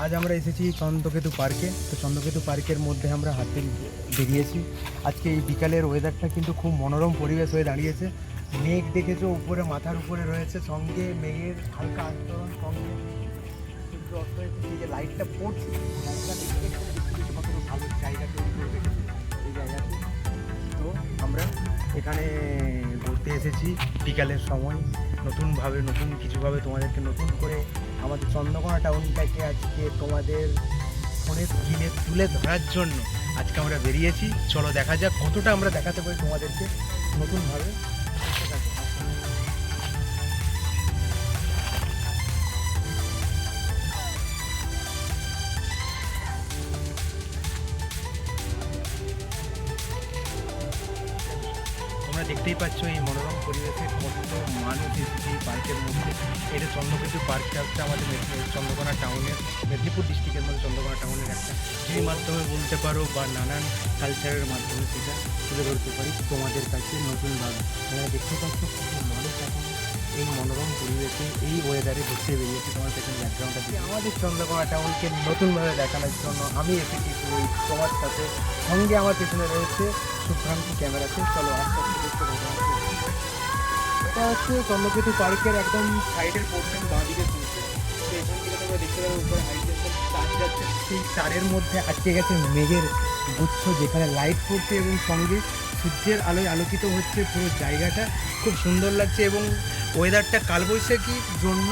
আজ আমরা এসেছি চন্দ্রকেতু পার্কে। তো চন্দ্রকেতু পার্কের মধ্যে আমরা হাঁটতে বেরিয়েছি। আজকে এই বিকালের ওয়েদারটা কিন্তু খুব মনোরম পরিবেশ হয়ে দাঁড়িয়েছে। মেঘ দেখেছো উপরে, মাথার উপরে রয়েছে, সঙ্গে মেঘের হালকা আস্তরণ, সঙ্গে সূর্য অস্ত হয়েছে, সেই যে লাইটটা পড়ছে, লাইটটা দেখতে কতটা ভালো জায়গা তৈরি করে রেখেছে এই জায়গাতে। তো আমরা এখানে ঘুরতে এসেছি বিকালের সময়, নতুনভাবে নতুন কিছুভাবে তোমাদেরকে নতুন করে আমাদের চন্দ্রকোনা টাউনটাকে আজকে তোমাদের ফোনের স্ক্রিনে তুলে ধরার জন্য আজকে আমরা বেরিয়েছি। চলো দেখা যাক কতটা আমরা দেখাতে পারি তোমাদেরকে নতুনভাবে। তোমরা দেখতেই পাচ্ছ এই মনোরম পরিবেশে কত মানুষ এসেছে এই পার্কের মধ্যে। এটা চন্দ্রকেতু পার্কটা হচ্ছে আমাদের চন্দ্রকোনা টাউনের, মেদিনীপুর ডিস্ট্রিক্টের মধ্যে চন্দ্রকোনা টাউনের একটা সেই মাধ্যমে বলতে পারো, বা নানান কালচারের মাধ্যমে সেটা তুলে ধরতে পারি তোমাদের কাছে নতুনভাবে। তোমরা দেখতে পাচ্ছ কত মানুষ এখন এই মনোরম পরিবেশে এই ওয়েদারে ঘুরতে বেরিয়েছে। তোমার পেছনে ব্যাকগ্রাউন্ডটা দিয়ে আমাদের চন্দ্রকোনা টাউনকে নতুনভাবে দেখানোর জন্য আমি এসেছি তোমার সাথে। সঙ্গে আমার পেছনে রয়েছে শুভ্রান্তি ক্যামেরাতে। চলো আস্তে আস্তে দেখতে পাবো। এটা হচ্ছে চন্দ্রকেতু পার্কের একদম সাইডের পোর্শন, বাঁদিকে চলছে। তো এখান থেকে তোমরা দেখতে পাবে উপরে হাইটেনশন তার যাচ্ছে, সেই তারের মধ্যে আটকে গেছে মেঘের গুচ্ছ, যেখানে লাইট পড়ছে এবং সঙ্গে সূর্যের আলোয় আলোকিত হচ্ছে পুরো জায়গাটা। খুব সুন্দর লাগছে এবং ওয়েদারটা কালবৈশাখীর জন্য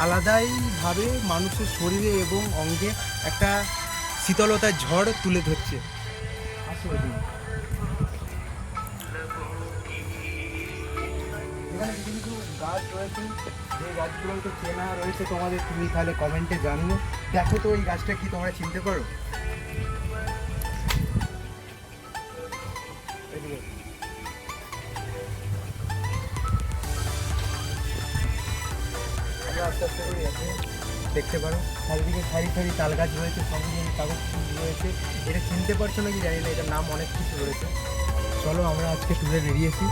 আলাদাইভাবে মানুষের শরীরে এবং অঙ্গে একটা শীতলতার ঝড় তুলে ধরছে। আসলে এখানে কিছু কিছু গাছ রয়েছে, যে গাছগুলো তো চেনা রয়েছে তোমাদের, তুমি তাহলে কমেন্টে জানিও। দেখো তো এই গাছটা কি তোমরা চিনতে পারো? আমরা আস্তে আস্তে করে দেখতে পারো চারিদিকে সারি সারি তাল গাছ রয়েছে, সঙ্গে কাগজ ফুল রয়েছে। এটা চিনতে পারছো নাকি জানি না, এটার নাম অনেক কিছু রয়েছে। চলো আমরা আজকে ট্যুরে বেরিয়েছি।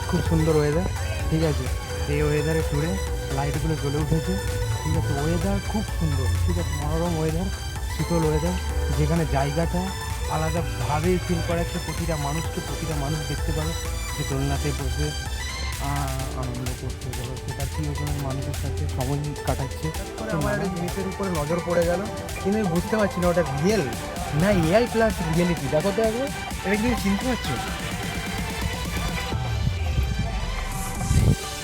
খুব সুন্দর ওয়েদার, ঠিক আছে। এই ওয়েদারে ট্যুরে লাইটগুলো জ্বলে উঠেছে, ঠিক আছে। ওয়েদার খুব সুন্দর, ঠিক আছে, মনোরম ওয়েদার, শীতল ওয়েদার, যেখানে জায়গাটা আলাদাভাবেই ফিল করাচ্ছে প্রতিটা মানুষকে। প্রতিটা মানুষ দেখতে পারো যে দোলনাতে বসে আনন্দ করতে গেল, সেটা প্রিয়জনের মানুষের সাথে সময় কাটাচ্ছে। আমার একটা জিনিসের উপরে নজর পড়ে গেল, কিন্তু আমি বুঝতে পারছি না ওটা রিয়েল না এআই প্লাস রিয়েলিটি। দেখো তো একবার, এটা কি চিনতে পারছো?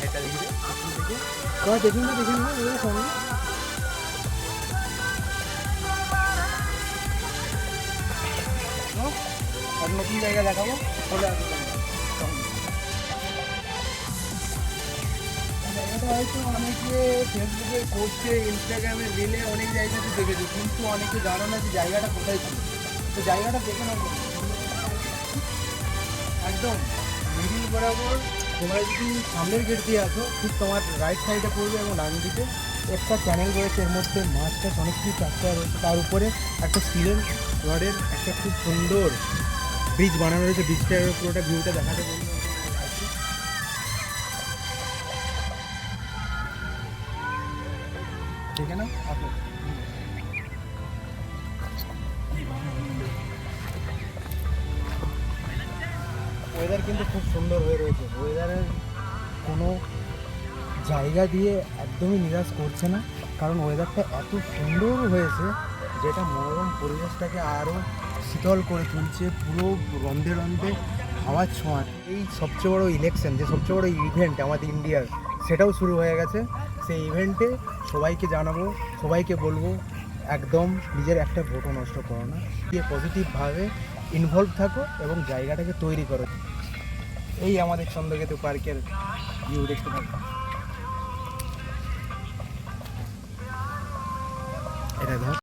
এটা দেখবে দেখুন না, দেখুন না এবার সঙ্গে আর নতুন জায়গা দেখাবো, চলে আসবে। জায়গাটা হয়তো অনেকে ফেসবুকে করছে, ইনস্টাগ্রামে রিলে অনেক জায়গাতে দেখেছে, কিন্তু অনেকে জানো না যে জায়গাটা কোথায় ছিল। তো জায়গাটা দেখে নেবো একদম মিডিল বরাবর। তোমরা যদি সামনের গেট দিয়ে আসো, ঠিক তোমার রাইট সাইডে পড়বে এবং ডান দিকে একটা চ্যানেল রয়েছে, এর মধ্যে মাছ টাছ অনেক কিছু চাষ করা রয়েছে। তার উপরে একটা স্টিলের রডের একটা খুব সুন্দর ব্রিজ বানানো রয়েছে। ব্রিজটার পুরোটা ভিউটা দেখাতে বলবো। ঠিক আছে না? আসো। ওয়েদার কিন্তু খুব সুন্দর হয়ে রয়েছে। ওয়েদারের কোনো জায়গা দিয়ে একদমই নিরাশ করছে না, কারণ ওয়েদারটা এত সুন্দর হয়েছে যেটা মনোরম পরিবেশটাকে আরও শীতল করে তুলছে। পুরো রন্ধে রন্ধে হাওয়ার ছোঁয়া। এই সবচেয়ে বড় ইলেকশন, যে সবচেয়ে বড় ইভেন্ট আমাদের ইন্ডিয়ার, সেটাও শুরু হয়ে গেছে। সেই ইভেন্টে সবাইকে জানাবো, সবাইকে বলবো একদম নিজের একটা ভোটও নষ্ট করো না, গিয়ে পজিটিভভাবে ইনভলভ থাকো এবং জায়গাটাকে তৈরি করো। এই আমাদের চন্দ্রকেতু পার্কের ভিউ দেখতে পাবো। এটা ধর